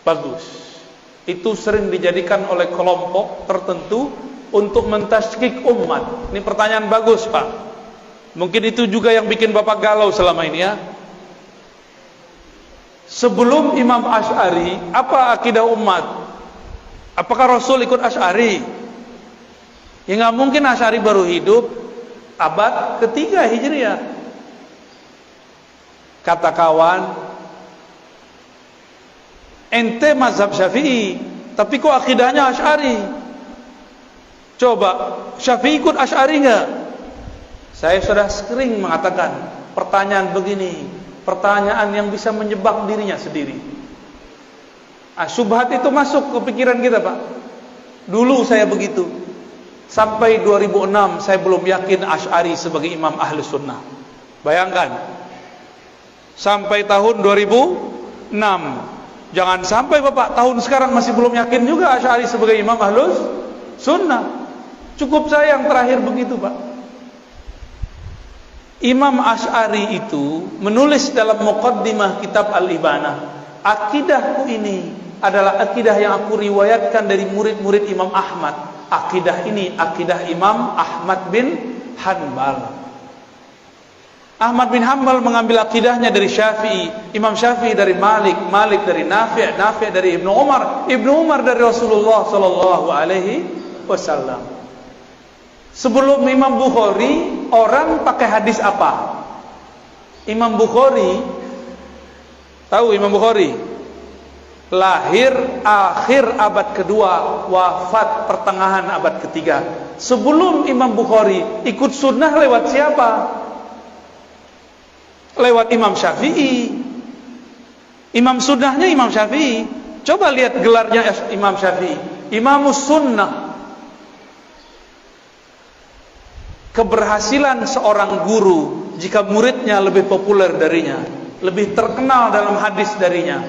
Bagus. Itu sering dijadikan oleh kelompok tertentu untuk mentasykik umat. Ini pertanyaan bagus, Pak. Mungkin itu juga yang bikin Bapak galau selama ini ya. Sebelum Imam Asy'ari, apa akidah umat? Apakah Rasul ikut Asy'ari? Ya nggak mungkin, Asy'ari baru hidup abad ketiga Hijriah. Kata kawan, ente mazhab Syafi'i, tapi kok akidahnya Asy'ari? Coba, Syafi'i ikut Asy'ari enggak? Saya sudah sering mengatakan pertanyaan begini, pertanyaan yang bisa menjebak dirinya sendiri. Syubhat itu masuk ke pikiran kita, Pak. Dulu saya begitu. Sampai 2006 saya belum yakin Asy'ari sebagai imam ahli sunnah. Bayangkan, sampai tahun 2006. Jangan sampai Bapak tahun sekarang masih belum yakin juga Asy'ari sebagai imam ahlus sunnah. Cukup saya yang terakhir begitu, Pak. Imam Asy'ari itu menulis dalam muqaddimah kitab Al-Ibanah, akidahku ini adalah akidah yang aku riwayatkan dari murid-murid Imam Ahmad. Akidah ini akidah Imam Ahmad bin Hanbal. Ahmad bin Hanbal mengambil akidahnya dari Syafi'i, Imam Syafi'i dari Malik, Malik dari Nafi', Nafi' dari Ibnu Umar, Ibnu Umar dari Rasulullah sallallahu alaihi wasallam. Sebelum Imam Bukhari, orang pakai hadis apa? Imam Bukhari, tahu Imam Bukhari? Lahir akhir abad kedua, wafat pertengahan abad ketiga. Sebelum Imam Bukhari, ikut sunnah lewat siapa? Lewat Imam Syafi'i. Imam sunnahnya Imam Syafi'i. Coba lihat gelarnya Imam Syafi'i, Imamus Sunnah. Keberhasilan seorang guru jika muridnya lebih populer darinya, lebih terkenal dalam hadis darinya.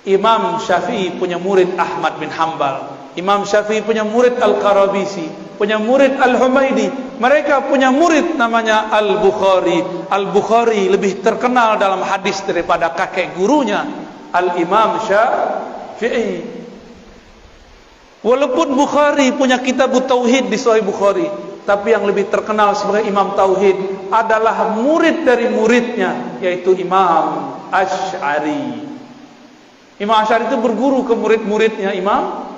Imam Syafi'i punya murid Ahmad bin Hanbal, Imam Syafi'i punya murid Al-Qarabisi, punya murid Al-Humaidi, mereka punya murid namanya Al-Bukhari. Al-Bukhari lebih terkenal dalam hadis daripada kakek gurunya Al-Imam Syafi'i. Walaupun Bukhari punya kitab Tauhid di Sahih Bukhari, tapi yang lebih terkenal sebagai Imam Tauhid adalah murid dari muridnya, yaitu Imam Asy'ari. Imam Asy'ari itu berguru ke murid-muridnya Imam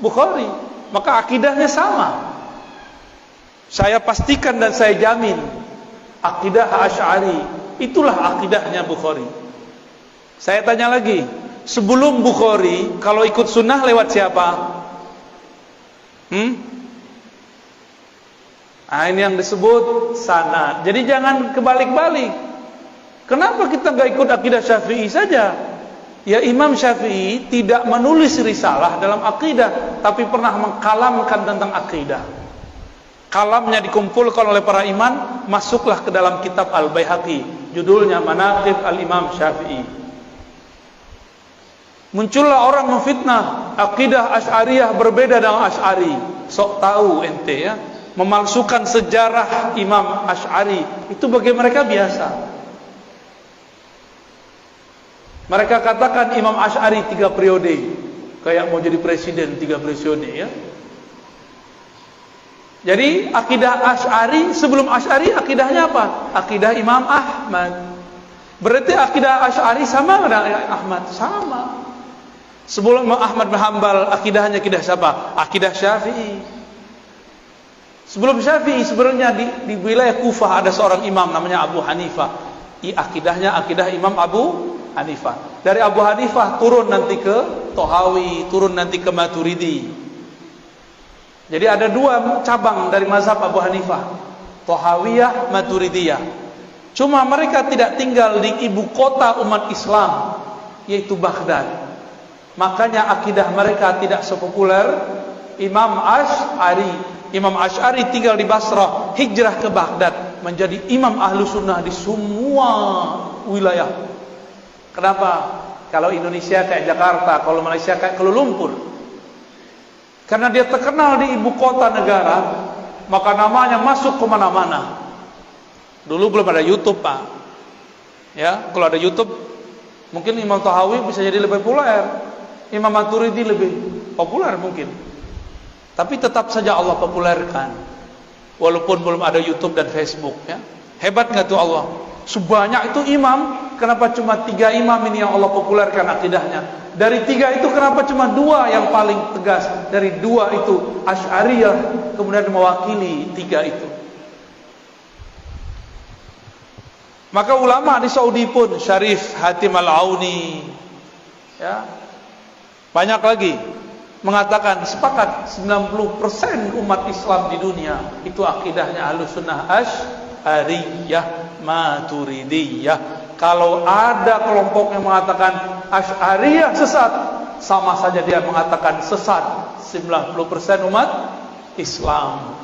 Bukhari, maka akidahnya sama. Saya pastikan dan saya jamin akidah Asy'ari itulah akidahnya Bukhari. Saya tanya lagi, sebelum Bukhari kalau ikut sunnah lewat siapa? Nah, ini yang disebut sanad. Jadi jangan kebalik-balik. Kenapa kita nggak ikut akidah Syafi'i saja? Ya, Imam Syafi'i tidak menulis risalah dalam akidah, tapi pernah mengkalamkan tentang akidah. Kalamnya dikumpulkan oleh para imam, masuklah ke dalam kitab Al-Baihaqi, judulnya Manaqib Al-Imam Syafi'i. Muncullah orang memfitnah akidah Asy'ariyah berbeda dengan Asy'ari. Sok tahu ente ya, memalsukan sejarah Imam Asy'ari itu bagi mereka biasa. Mereka katakan Imam Asy'ari 3 periode, kayak mau jadi presiden 3 periode ya. Jadi akidah Asy'ari, sebelum Asy'ari akidahnya apa? Akidah Imam Ahmad. Berarti akidah Asy'ari sama dengan Ahmad? Sama. Sebelum Ahmad bin Hanbal akidahnya akidah siapa? Akidah Syafi'i. Sebelum Syafi'i sebenarnya di wilayah Kufah ada seorang imam namanya Abu Hanifah. Akidahnya akidah Imam Abu Hanifah. Dari Abu Hanifah turun nanti ke Tohawi, turun nanti ke Maturidi. Jadi ada 2 cabang dari mazhab Abu Hanifah, Tohawiyah, Maturidiyah. Cuma mereka tidak tinggal di ibu kota umat Islam, yaitu Baghdad. Makanya akidah mereka tidak sepopuler Imam Asy'ari. Imam Asy'ari tinggal di Basrah, hijrah ke Baghdad, menjadi imam ahlu sunnah di semua wilayah. Kenapa? Kalau Indonesia kayak Jakarta, kalau Malaysia kayak Kuala Lumpur. Karena dia terkenal di ibu kota negara, maka namanya masuk ke mana-mana. Dulu belum ada YouTube, Pak. Ya, kalau ada YouTube Mungkin Imam Tahawi bisa jadi lebih populer, Imam Maturidi lebih populer mungkin. Tapi tetap saja Allah populerkan, walaupun belum ada YouTube dan Facebook, ya. Hebat nggak tuh Allah? Sebanyak itu imam, kenapa cuma 3 imam ini yang Allah populerkan akidahnya? Dari 3 itu kenapa cuma 2 yang paling tegas? Dari 2 itu Asy'ariyah kemudian mewakili 3 itu. Maka ulama di Saudi pun, Syarif Hatim Al-Auni, ya, banyak lagi mengatakan sepakat 90% umat Islam di dunia itu akidahnya Ahlussunnah Asy'ariyah Maturidiyah. Kalau ada kelompok yang mengatakan Asy'ariyah sesat, sama saja dia mengatakan sesat 90% umat Islam.